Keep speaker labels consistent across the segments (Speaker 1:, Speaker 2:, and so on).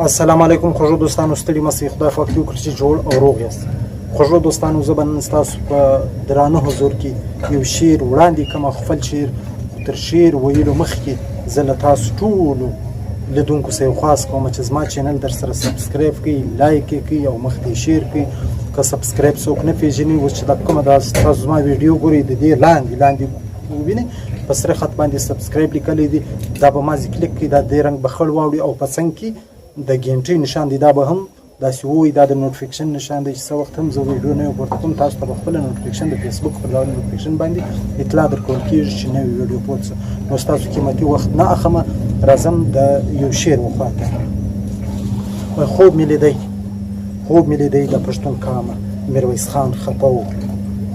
Speaker 1: السلام علیکم خوږو دوستانو، ستړي مه شئ، خدای پاک دې وکړي چې جوړ او روغ یاست. خوږو دوستانو، زه به نن ستاسو په درانه حضور کې یو شعر وړاندې کوم. خپل شعر تر شعر ویلو مخکې زه له تاسو ټولو لیدونکو څخه خواست کوم چې زما چینل در سره سبسکرایب کړئ، لایک یې کړئ او مخ ته شیر کړئ. که سبسکرایب څوک نه پېژني، اوس چې دا کومه تاسو زما ویډیو ګورئ، د دې لاندې ووینئ په سره خط باندې سبسکرایب لیکلی دی، دا به مازې کلیک کړئ، دا دې رنګ به خړ واوړي او په څنګ کې د ګینټۍ نشان دی، دا به هم داسې ووایي، دا د نوټیفیکشن نشان دی چې څه وخت هم زه ویډیو نوی پورته کوم، تاسو ته به خپله نوټیفیکشن د فیسبوک پر لارې نوټیفیکشن باندې اطلاع درکول کېږي چې نوی ویډیو پورته شه. نو ستاسو قیمتي وخت نه اخلمه، راځم د یو شعر وخواته. خوب مې لیدی د پښتون کامه میرویس خان خفه و.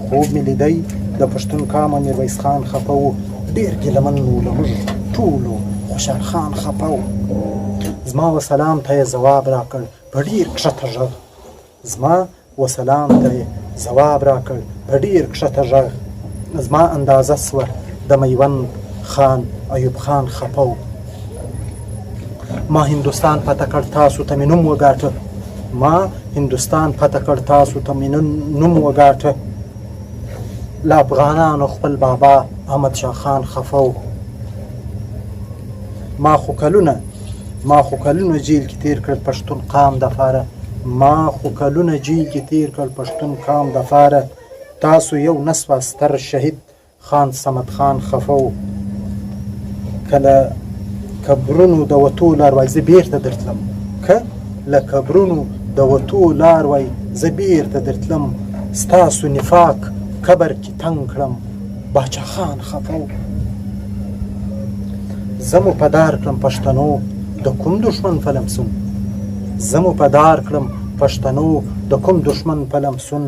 Speaker 1: خوب مې لیدی د پښتون کامه میرویس خان خفه و. ډېر ګیلمن و له موږ ټولو خوشحال خان خفه و. زما و سلام ته یې ځواب راکړ په ډېر کښته غږ. زما و سلام ته یې ځواب راکړ په ډېر کښته غږ. زما اندازه سوه د میوند خان ایوب خان خفه و. ما هندوستان فتح کړ تاسو ته مې نوم وګاټه. ما هندوستان فتح کړ تاسو ته مې نوم وګاټه. له افغانانو خپل بابا احمد شاه خان خفه و. ما خو کلونه جیل کې تیر کړل پښتون قام دپاره. ما خو کلونه جیل کې تیر کړل پښتون قام دپاره. تاسو یو نسوه ستر شهید خان صمد خان خفه و. که له قبرونو د وتو لار وای زه بیرته درتلم. که له قبرونو د وتو لار وای زه بیرته درتلم. ستاسو نفاق قبر کې تنګ کړم باچا خان خفه و. زه مو په دار کړم پښتنو د کوم دشمن په لمسون. زه مو په دار کړم پښتنو د کوم دشمن په لمسون.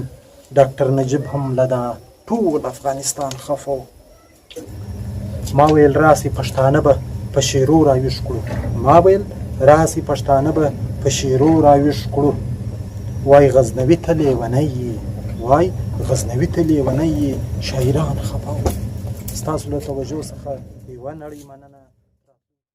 Speaker 1: ډاکټر نجیب هم له دا ټول افغانستان خفه و. ما ویل راسي پښتانه به په شیرو راویښ کړو. ما ویل راسي پښتانه به په شیرو راویښ کړو. وای غزنوي ته لیونی یې، وای غزنوي ته لیونی یې، شاعران خفه و. ستاسو له توجه څخه یوه نړۍ مننه.